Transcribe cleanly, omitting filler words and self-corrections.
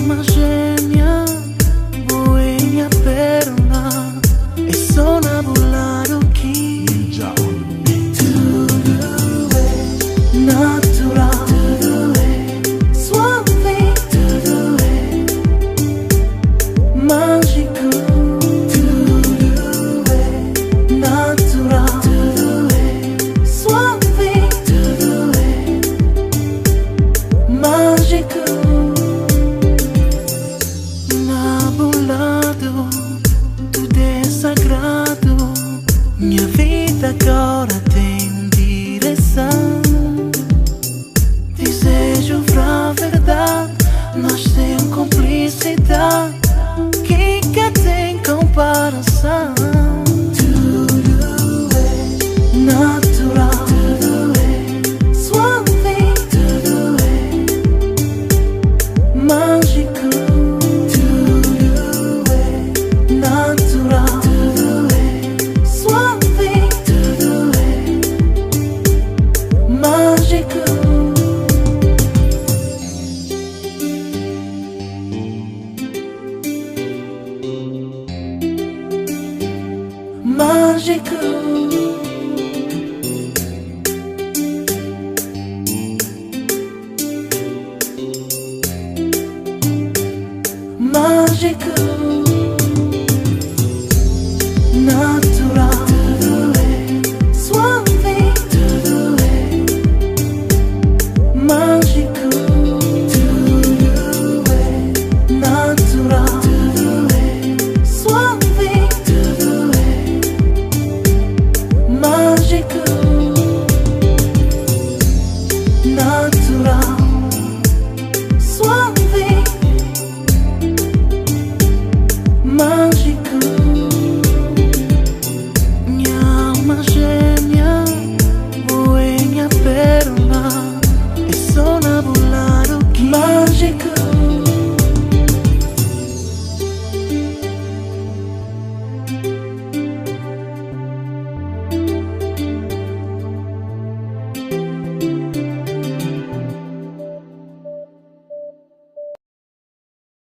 alma gêmea, voei minha perna e sou nabulado que tudo é natural, tudo é suave, tudo é mágico, tudo é natural, tudo é suave, tudo é mágico. Nabulado, tudo é sagrado. Minha vida agora tem direção. Desejo pra verdade, nós temos cumplicidade que tem comparação. Tudo é natural, tudo é suave, tudo é mágico. Tudo é natural, tudo é suave, tudo é mágico. Mágico, mágico.